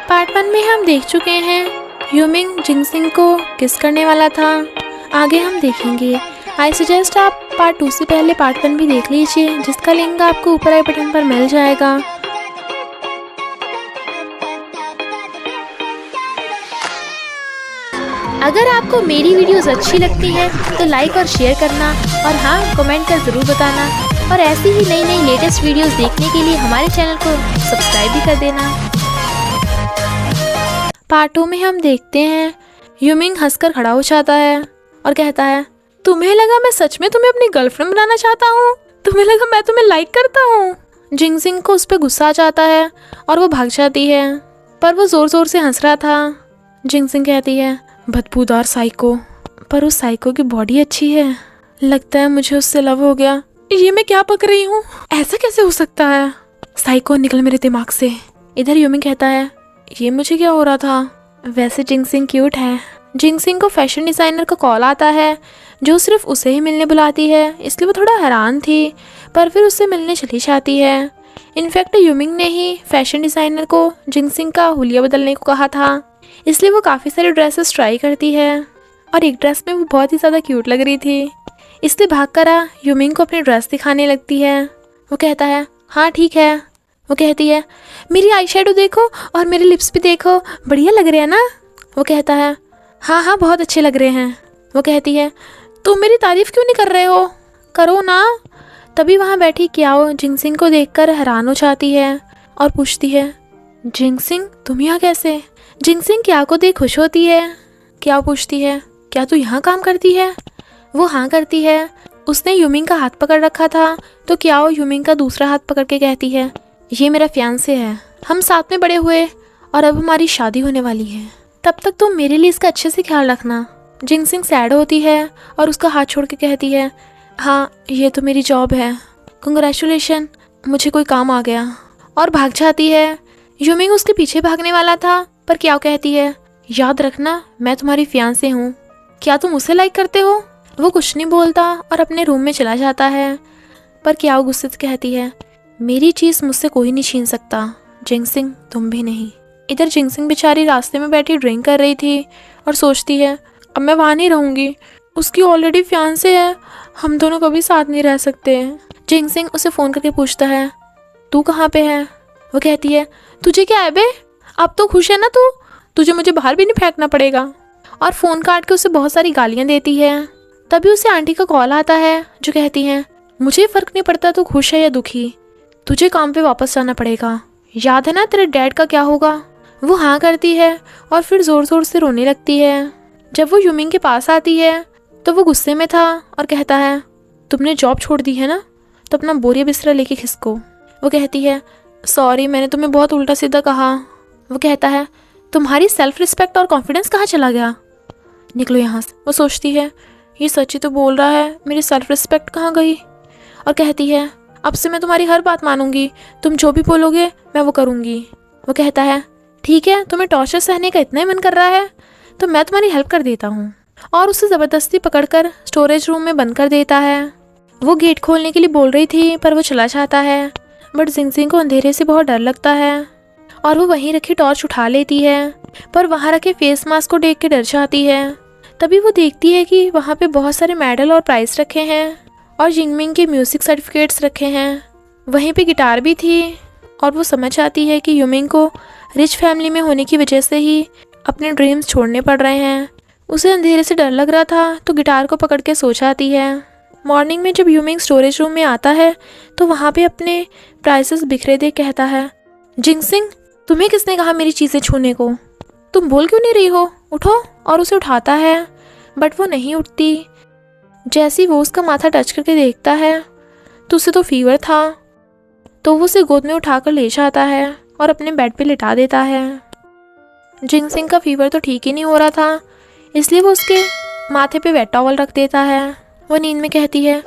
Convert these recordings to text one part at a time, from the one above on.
Part 1 में हम देख चुके हैं यूमिंग जिंगसिंग को किस करने वाला था। आगे हम देखेंगे। आई सजेस्ट आप पार्ट 2 से पहले पार्ट 1 भी देख लीजिए, जिसका लिंक आपको ऊपर आई बटन पर मिल जाएगा। अगर आपको मेरी वीडियोस अच्छी लगती है तो लाइक और शेयर करना, और हाँ, कमेंट कर ज़रूर बताना। और ऐसी ही नई नई लेटेस्ट वीडियोस देखने के लिए हमारे चैनल को सब्सक्राइब भी कर देना। पार्ट 2 में हम देखते हैं यूमिंग हंसकर खड़ा हो जाता है और कहता है, तुम्हें लगा मैं सच में तुम्हें अपनी गर्लफ्रेंड बनाना चाहता हूँ? तुम्हें लगा मैं तुम्हें लाइक करता हूँ? जिंगसिंग को उस पर गुस्सा आ जाता है और वो भाग जाती है, पर वो ज़ोर ज़ोर से हंस रहा था। जिंगसिंग कहती है, बदबूदार साइको, पर उस साइको की बॉडी अच्छी है, लगता है मुझे उससे लव हो गया। ये मैं क्या पक रही हूँ? ऐसा कैसे हो सकता है? साइको निकल मेरे दिमाग से। इधर यूमिंग कहता है, ये मुझे क्या हो रहा था? वैसे जिंगसिंग क्यूट है। जिंगसिंग को फैशन डिज़ाइनर का कॉल आता है, जो सिर्फ उसे ही मिलने बुलाती है, इसलिए वो थोड़ा हैरान थी, पर फिर उससे मिलने चली जाती है। इनफैक्ट यूमिंग ने ही फैशन डिज़ाइनर को जिंगसिंग का हुलिया बदलने को कहा था, इसलिए वो काफ़ी सारी ड्रेसेस ट्राई करती है, और एक ड्रेस में वो बहुत ही ज़्यादा क्यूट लग रही थी, इसलिए भागकर यूमिंग को अपनी ड्रेस दिखाने लगती है। वो कहता है, हाँ ठीक है। वो कहती है, मेरी आई शेडो देखो और मेरे लिप्स भी देखो, बढ़िया लग रहे हैं ना? वो कहता है, हाँ हाँ बहुत अच्छे लग रहे हैं। वो कहती है, तुम मेरी तारीफ़ क्यों नहीं कर रहे हो? करो ना। तभी वहाँ बैठी क्याओ जिंगसिंग को देखकर हैरान हो जाती है और पूछती है, जिंगसिंग तुम यहाँ कैसे? जिंगसिंग क्याओ को देख खुश होती है। क्याओ पूछती है, क्या तू यहाँ काम करती है? वो हाँ करती है। उसने यूमिंग का हाथ पकड़ रखा था, तो क्याओ यूमिंग का दूसरा हाथ पकड़ के कहती है, ये मेरा फियांसे है, हम साथ में बड़े हुए और अब हमारी शादी होने वाली है, तब तक तुम मेरे लिए इसका अच्छे से ख्याल रखना। जिंगसिंग सैड होती है और उसका हाथ छोड़ के कहती है, हाँ ये तो मेरी जॉब है, कंग्रेचुलेशन, मुझे कोई काम आ गया, और भाग जाती है। यूमिंग उसके पीछे भागने वाला था, पर क्याओ कहती है, याद रखना मैं तुम्हारी फियांसे हूँ, क्या तुम उसे लाइक करते हो? वो कुछ नहीं बोलता और अपने रूम में चला जाता है, पर क्याओ गुस्से से कहती है, मेरी चीज़ मुझसे कोई नहीं छीन सकता, जिंगसिंग तुम भी नहीं। इधर जिंगसिंग बेचारी रास्ते में बैठी ड्रिंक कर रही थी और सोचती है, अब मैं वहाँ नहीं रहूँगी, उसकी ऑलरेडी फियांसे है, हम दोनों कभी साथ नहीं रह सकते। जिंगसिंग उसे फ़ोन करके पूछता है, तू कहाँ पे है? वो कहती है, तुझे क्या है बे, अब तो खुश है ना तू, तुझे मुझे बाहर भी नहीं फेंकना पड़ेगा, और फ़ोन काट के उसे बहुत सारी गालियाँ देती है। तभी उसे आंटी का कॉल आता है, जो कहती हैं, मुझे फ़र्क नहीं पड़ता तू खुश है या दुखी, तुझे काम पे वापस जाना पड़ेगा, याद है ना तेरे डैड का क्या होगा? वो हाँ करती है और फिर ज़ोर ज़ोर से रोने लगती है। जब वो यूमिंग के पास आती है तो वो गुस्से में था और कहता है, तुमने जॉब छोड़ दी है ना, तो अपना बोरिया बिस्तरा लेके खिसको। वो कहती है, सॉरी मैंने तुम्हें बहुत उल्टा सीधा कहा। वो कहता है, तुम्हारी सेल्फ रिस्पेक्ट और कॉन्फिडेंस कहाँ चला गया, निकलो यहाँ से। वो सोचती है, ये सच ही तो बोल रहा है, मेरी सेल्फ रिस्पेक्ट कहाँ गई? और कहती है, अब से मैं तुम्हारी हर बात मानूंगी, तुम जो भी बोलोगे मैं वो करूँगी। वो कहता है, ठीक है, तुम्हें टॉर्चर सहने का इतना ही मन कर रहा है तो मैं तुम्हारी हेल्प कर देता हूँ, और उसे ज़बरदस्ती पकड़कर स्टोरेज रूम में बंद कर देता है। वो गेट खोलने के लिए बोल रही थी, पर वो चला जाता है, बट जिंगसिंग को अंधेरे से बहुत डर लगता है और वो वहीं रखी टॉर्च उठा लेती है, पर वहाँ रखे फेस मास्क को देख के डर जाती है। तभी वो देखती है कि वहाँ पे बहुत सारे मेडल और प्राइज़ रखे हैं और जिंगमिंग के म्यूज़िक सर्टिफिकेट्स रखे हैं, वहीं पे गिटार भी थी, और वो समझ आती है कि यूमिंग को रिच फैमिली में होने की वजह से ही अपने ड्रीम्स छोड़ने पड़ रहे हैं। उसे अंधेरे से डर लग रहा था तो गिटार को पकड़ के सो जाती है। मॉर्निंग में जब यूमिंग स्टोरेज रूम में आता है तो वहाँ पे अपने प्राइसेस बिखरे देख कहता है, जिंगसिंग तुम्हें किसने कहा मेरी चीज़ें छूने को? तुम बोल क्यों नहीं रही हो? उठो। और उसे उठाता है, बट वो नहीं उठती। जैसे ही वो उसका माथा टच करके देखता है तो उसे तो फीवर था, तो वो उसे गोद में उठाकर ले जाता है और अपने बेड पे लिटा देता है। जिंगसिंग का फीवर तो ठीक ही नहीं हो रहा था, इसलिए वो उसके माथे पे वेट टॉवल रख देता है। वो नींद में कहती है,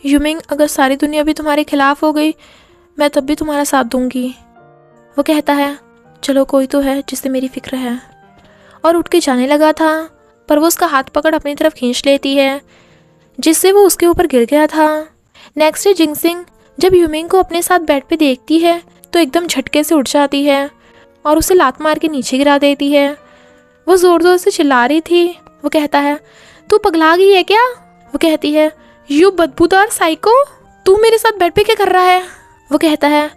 यूमिंग अगर सारी दुनिया भी तुम्हारे खिलाफ हो गई, मैं तब भी तुम्हारा साथ दूंगी। वो कहता है, चलो कोई तो है जिससे मेरी फिक्र है, और उठ के जाने लगा था, पर वो उसका हाथ पकड़ अपनी तरफ खींच लेती है, जिससे वो उसके ऊपर गिर गया था। नेक्स्ट डे जिंगसिंग जब यूमिंग को अपने साथ बेड पे देखती है तो एकदम झटके से उठ जाती है और उसे लात मार के नीचे गिरा देती है। वो ज़ोर ज़ोर से चिल्ला रही थी। वो कहता है, तू पगला गई है क्या? वो कहती है, यू बदबूदार साइको, तू मेरे साथ बेड पे क्या कर रहा है? वो कहता है,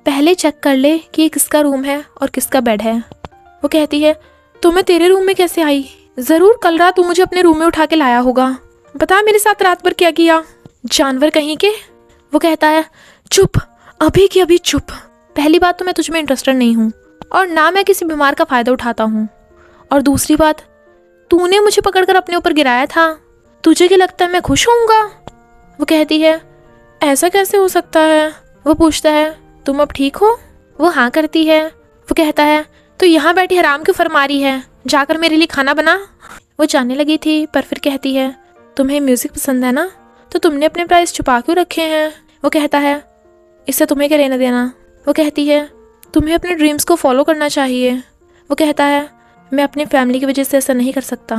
पहले चेक कर ले कि ये किसका रूम है और किसका बेड है। वो कहती है, तो मैं तेरे रूम में कैसे आई? ज़रूर कल रात तू मुझे अपने रूम में उठा के लाया होगा। बता मेरे साथ रात भर क्या किया, जानवर कहीं के। वो कहता है, चुप, अभी की अभी चुप। पहली बात तो मैं तुझ में इंटरेस्टेड नहीं हूँ और ना मैं किसी बीमार का फ़ायदा उठाता हूँ। और दूसरी बात, तूने मुझे पकड़कर अपने ऊपर गिराया था, तुझे क्या लगता है मैं खुश होऊंगा? वो कहती है, ऐसा कैसे हो सकता है? वो पूछता है, तुम अब ठीक हो? वो हाँ करती है। वो कहता है, तो यहाँ बैठी हराम क्यों फरमा रही है, जाकर मेरे लिए खाना बना। वो जाने लगी थी पर फिर कहती है, तुम्हें म्यूज़िक पसंद है ना, तो तुमने अपने प्राइस छुपा क्यों रखे हैं? वो कहता है, इससे तुम्हें क्या लेना देना? वो कहती है, तुम्हें अपने ड्रीम्स को फॉलो करना चाहिए। वो कहता है, मैं अपनी फैमिली की वजह से ऐसा नहीं कर सकता।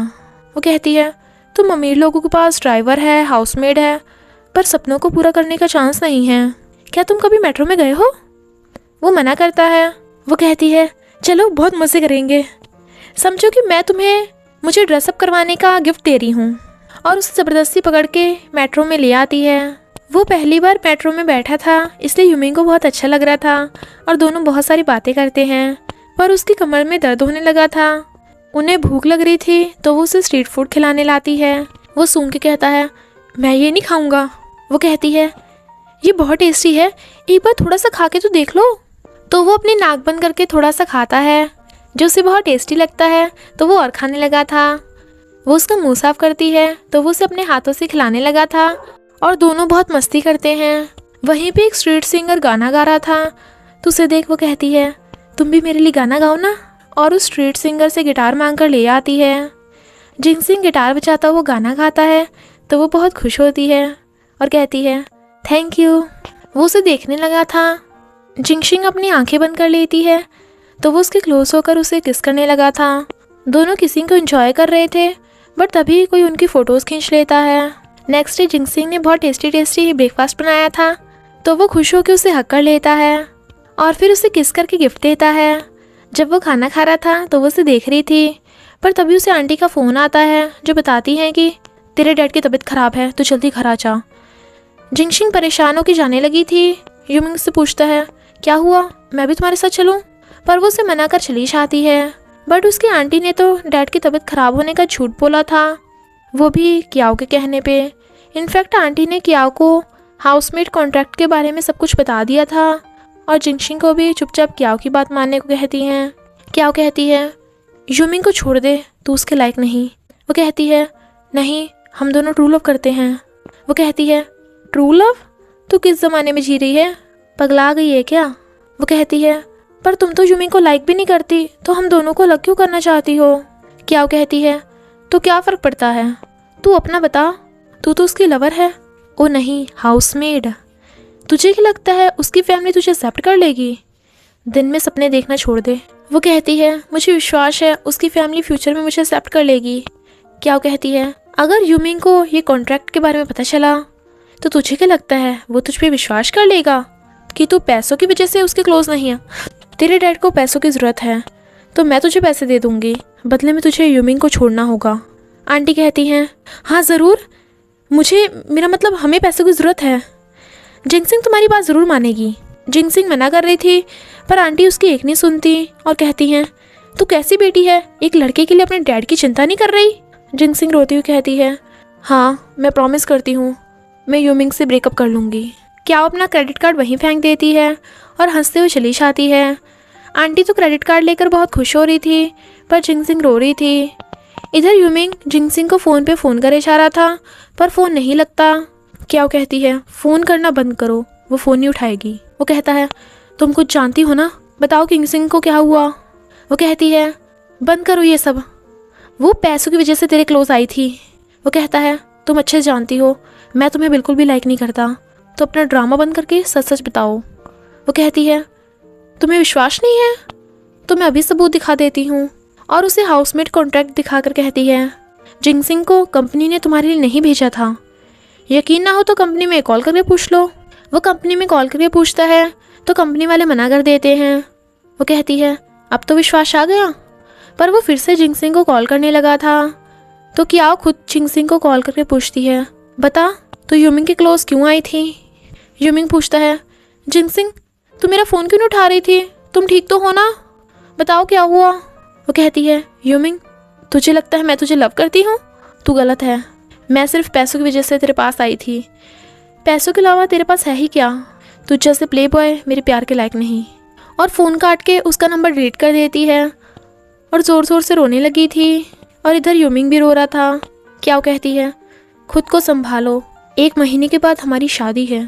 वो कहती है, तुम अमीर लोगों के पास ड्राइवर है, हाउसमेड है, पर सपनों को पूरा करने का चांस नहीं है। क्या तुम कभी मेट्रो में गए हो? वो मना करता है। वो कहती है, चलो बहुत मज़े करेंगे, समझो कि मैं तुम्हें मुझे ड्रेसअप करवाने का गिफ्ट दे रही हूँ। और उसे ज़बरदस्ती पकड़ के मेट्रो में ले आती है। वो पहली बार मेट्रो में बैठा था, इसलिए यूमिंग को बहुत अच्छा लग रहा था और दोनों बहुत सारी बातें करते हैं। पर उसकी कमर में दर्द होने लगा था। उन्हें भूख लग रही थी तो वो उसे स्ट्रीट फूड खिलाने लाती है। वो सूंघ के कहता है, मैं ये नहीं खाऊंगा। वो कहती है, ये बहुत टेस्टी है, एक बार थोड़ा सा खा के तो देख लो। तो वो अपनी नाक बंद करके थोड़ा सा खाता है, जो उसे बहुत टेस्टी लगता है, तो वो और खाने लगा था। वो उसका मुंह साफ करती है तो वो उसे अपने हाथों से खिलाने लगा था और दोनों बहुत मस्ती करते हैं। वहीं पे एक स्ट्रीट सिंगर गाना गा रहा था, तो उसे देख वो कहती है, तुम भी मेरे लिए गाना गाओ ना। और उस स्ट्रीट सिंगर से गिटार मांग कर ले आती है। जिंगसिंग गिटार बजाता हुआ गाना गाता है तो वो बहुत खुश होती है और कहती है, थैंक यू। वो उसे देखने लगा था। जिंगसिंग अपनी आंखें बंद कर लेती है तो वो उसके क्लोज होकर उसे किस करने लगा था। दोनों किसिंग को एंजॉय कर रहे थे, बट तभी कोई उनकी फ़ोटोज़ खींच लेता है। नेक्स्ट डे जिंगसिंग ने बहुत टेस्टी ब्रेकफास्ट बनाया था, तो वो खुश होकर उसे हक कर लेता है और फिर उसे किस करके गिफ्ट देता है। जब वो खाना खा रहा था तो वो उसे देख रही थी, पर तभी उसे आंटी का फ़ोन आता है जो बताती हैं कि तेरे डैड की तबीयत ख़राब है, तो जल्दी घर आ जा। जिंगसिंग परेशान होकर जाने लगी थी। यूमिंग से पूछता है, क्या हुआ, मैं भी तुम्हारे साथ चलूँ? पर वो उसे मना कर चली जाती है। बट उसकी आंटी ने तो डैड की तबीयत ख़राब होने का झूठ बोला था, वो भी कियाओ के कहने पे। इनफैक्ट आंटी ने कियाओ को हाउसमेट कॉन्ट्रैक्ट के बारे में सब कुछ बता दिया था और जिंगसिंग को भी चुपचाप कियाओ की बात मानने को कहती हैं। कियाओ कहती है, यूमिंग को छोड़ दे, तू उसके लायक नहीं। वो कहती है, नहीं, हम दोनों ट्रू लव करते हैं। वो कहती है, ट्रू लव? तू किस ज़माने में जी रही है, पगला गई है क्या? वो कहती है, पर तुम तो यूमिंग को लाइक भी नहीं करती, तो हम दोनों को अलग क्यों करना चाहती हो? कियाओ कहती है, तो क्या फ़र्क पड़ता है, तू अपना बता, तू तो उसकी लवर है। ओ नहीं, हाउसमेड। तुझे क्या लगता है उसकी फैमिली तुझे एक्सेप्ट कर लेगी? दिन में सपने देखना छोड़ दे। वो कहती है, मुझे विश्वास है उसकी फैमिली फ्यूचर में मुझे एक्सेप्ट कर लेगी। कियाओ कहती है, अगर यूमिंग को ये कॉन्ट्रैक्ट के बारे में पता चला तो तुझे क्या लगता है वो तुझ पे विश्वास कर लेगा कि तू पैसों की वजह से उसके क्लोज नहीं है? तेरे डैड को पैसों की ज़रूरत है तो मैं तुझे पैसे दे दूँगी, बदले में तुझे यूमिंग को छोड़ना होगा। आंटी कहती हैं, हाँ ज़रूर, मेरा मतलब हमें पैसों की ज़रूरत है। जिंगसिंग तुम्हारी बात ज़रूर मानेगी। जिंगसिंग मना कर रही थी पर आंटी उसकी एक नहीं सुनती और कहती हैं, तू कैसी बेटी है, एक लड़के के लिए अपने डैड की चिंता नहीं कर रही? जिंगसिंग रोती हुई कहती है, हाँ मैं प्रॉमिस करती हूँ मैं यूमिंग से ब्रेकअप कर लूँगी। क्या अपना क्रेडिट कार्ड वहीं फेंक देती है और हंसते हुए चली जाती है। आंटी तो क्रेडिट कार्ड लेकर बहुत खुश हो रही थी पर जिंगसिंग रो रही थी। इधर यूमिंग जिंगसिंग को फ़ोन पे फ़ोन करे जा रहा था पर फ़ोन नहीं लगता। क्या वो कहती है, फ़ोन करना बंद करो, वो फ़ोन नहीं उठाएगी। वो कहता है, तुम कुछ जानती हो ना, बताओ जिंगसिंग को क्या हुआ? वो कहती है, बंद करो ये सब, वो पैसों की वजह से तेरे क्लोज आई थी। वो कहता है, तुम अच्छे से जानती हो मैं तुम्हें बिल्कुल भी लाइक नहीं करता, तो अपना ड्रामा बंद करके सच सच बताओ। वो कहती है, तुम्हें विश्वास नहीं है तो मैं अभी सबूत दिखा देती हूँ। और उसे हाउसमेट कॉन्ट्रैक्ट दिखाकर कहती है, जिंगसिंग को कंपनी ने तुम्हारे लिए नहीं भेजा था, यकीन ना हो तो कंपनी में कॉल करके पूछ लो। वो कंपनी में कॉल करके पूछता है तो कंपनी वाले मना कर देते हैं। वो कहती है, अब तो विश्वास आ गया। पर वो फिर से जिंगसिंग को कॉल करने लगा था तो कियाओ खुद जिंगसिंग को कॉल करके पूछती है, बता तो यूमिंग के क्लोज क्यों आई थी? यूमिंग पूछता है, जिंगसिंग तू मेरा फ़ोन क्यों नहीं उठा रही थी? तुम ठीक तो हो ना? बताओ क्या हुआ? वो कहती है, यूमिंग तुझे लगता है मैं तुझे लव करती हूँ? तू गलत है। मैं सिर्फ पैसों की वजह से तेरे पास आई थी। पैसों के अलावा तेरे पास है ही क्या? तुझ जैसे प्ले बॉय मेरे प्यार के लायक नहीं। और फ़ोन काट के उसका नंबर डिलीट कर देती है और ज़ोर ज़ोर से रोने लगी थी। और इधर यूमिंग भी रो रहा था। क्या कहती है, खुद को संभालो, 1 महीने के बाद हमारी शादी है।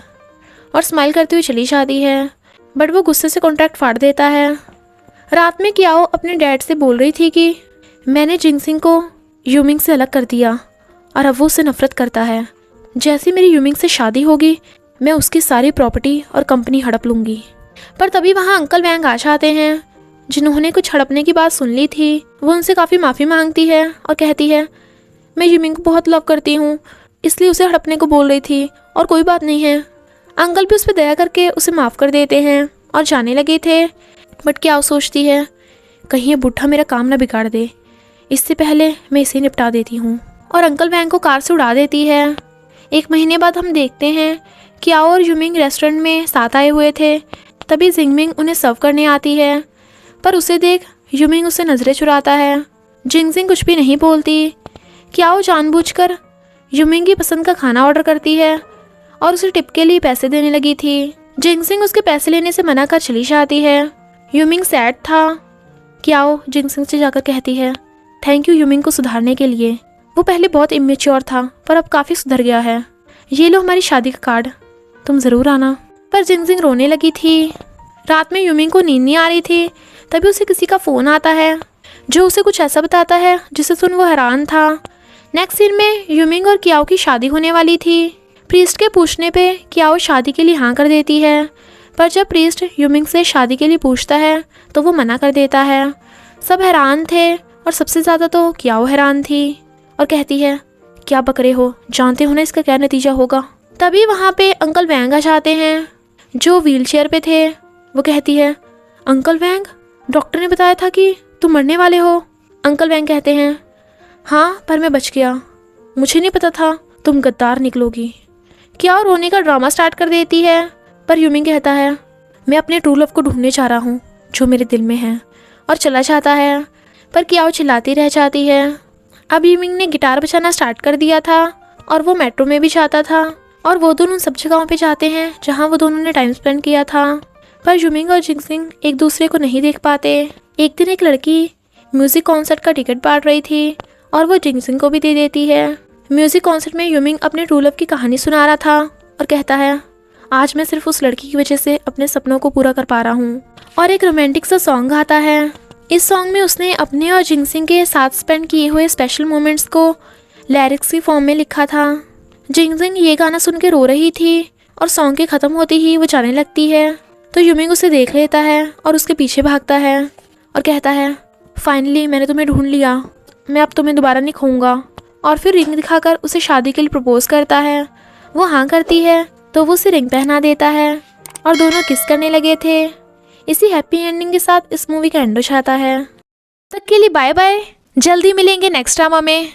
और स्माइल करते हुए चली जाती है। बट वो गुस्से से कॉन्ट्रैक्ट फाड़ देता है। रात में कियाओ अपने डैड से बोल रही थी कि मैंने जिंगसिंग को यूमिंग से अलग कर दिया और अब वो उससे नफरत करता है। जैसे मेरी यूमिंग से शादी होगी मैं उसकी सारी प्रॉपर्टी और कंपनी हड़प लूँगी। पर तभी वहाँ अंकल वैंग आ जाते हैं जिन्होंने कुछ हड़पने की बात सुन ली थी। वो उनसे काफ़ी माफ़ी मांगती है और कहती है, मैं यूमिंग को बहुत लव करती हूँ इसलिए उसे हड़पने को बोल रही थी और कोई बात नहीं है। अंकल भी उस पर दया करके उसे माफ़ कर देते हैं और जाने लगे थे। बट क्या सोचती है, कहीं ये बुढ़ा मेरा काम ना बिगाड़ दे, इससे पहले मैं इसे निपटा देती हूँ। और अंकल वैंग को कार से उड़ा देती है। 1 महीने बाद हम देखते हैं कियाओ और यूमिंग रेस्टोरेंट में साथ आए हुए थे। तभी जिंगमिंग उन्हें सर्व करने आती है पर उसे देख यूमिंग उसे नज़रें चुराता है। जिंगजिंग कुछ भी नहीं बोलती। कियाओ जानबूझकर यूमिंग की पसंद का खाना ऑर्डर करती है और उसे टिप के लिए पैसे देने लगी थी। जिंगजिंग उसके पैसे लेने से मना कर चली जाती है। यूमिंग सैड था। कियाओ जिंगजिंग से जाकर कहती है, थैंक यू यूमिंग को सुधारने के लिए। वो पहले बहुत इमेच्योर था पर अब काफ़ी सुधर गया है। ये लो हमारी शादी का कार्ड, तुम ज़रूर आना। पर जिंगजिंग रोने लगी थी। रात में यूमिंग को नींद नहीं आ रही थी। तभी उसे किसी का फ़ोन आता है जो उसे कुछ ऐसा बताता है जिसे सुन वो हैरान था। नेक्स्ट सीन में यूमिंग और कियाओ की शादी होने वाली थी। प्रीस्ट के पूछने पे कियाओ शादी के लिए हाँ कर देती है। पर जब प्रीस्ट यूमिंग से शादी के लिए पूछता है तो वो मना कर देता है। सब हैरान थे और सबसे ज़्यादा तो कियाओ हैरान थी और कहती है, क्या बकरे हो, जानते हो ना इसका क्या नतीजा होगा। तभी वहाँ पे अंकल वैंग आ जाते हैं जो व्हीलचेयर पे थे। वो कहती है, अंकल वैंग डॉक्टर ने बताया था कि तुम मरने वाले हो। अंकल वैंग कहते हैं, हाँ पर मैं बच गया, मुझे नहीं पता था तुम गद्दार निकलोगी। क्या रोने का ड्रामा स्टार्ट कर देती है। पर यूमिंग कहता है, मैं अपने ट्रू लव को ढूंढने जा रहा हूँ जो मेरे दिल में है, और चला जाता है। पर कियाओ चिल्लाती रह जाती है। अब यूमिंग ने गिटार बजाना स्टार्ट कर दिया था और वो मेट्रो में भी जाता था और वो दोनों सब जगहों पे जाते हैं जहाँ वो दोनों ने टाइम स्पेंड किया था। पर यूमिंग और जिंगजिंग एक दूसरे को नहीं देख पाते। एक दिन एक लड़की म्यूज़िक कॉन्सर्ट का टिकट बांट रही थी और वो जिंगजिंग को भी दे देती है। म्यूज़िक कॉन्सर्ट में यूमिंग अपने ट्रू लव की कहानी सुना रहा था और कहता है, आज मैं सिर्फ उस लड़की की वजह से अपने सपनों को पूरा कर पा रहा हूँ। और एक रोमांटिक सा सॉन्ग गाता है। इस सॉन्ग में उसने अपने और जिंगजिंग के साथ स्पेंड किए हुए स्पेशल मोमेंट्स को लिरिक्स की फॉर्म में लिखा था। जिंगजिंग ये गाना सुन के रो रही थी और सॉन्ग के ख़त्म होते ही वो जाने लगती है तो यूमिंग उसे देख लेता है और उसके पीछे भागता है और कहता है, फाइनली मैंने तुम्हें ढूंढ लिया, मैं अब तुम्हें दोबारा नहीं खोऊंगा। और फिर रिंग दिखाकर उसे शादी के लिए प्रपोज करता है। वो हाँ करती है तो वो उसे रिंग पहना देता है और दोनों किस करने लगे थे। इसी हैप्पी एंडिंग के साथ इस मूवी का एंड हो जाता है। तब तक के लिए बाय बाय, जल्दी मिलेंगे नेक्स्ट ड्रामा में।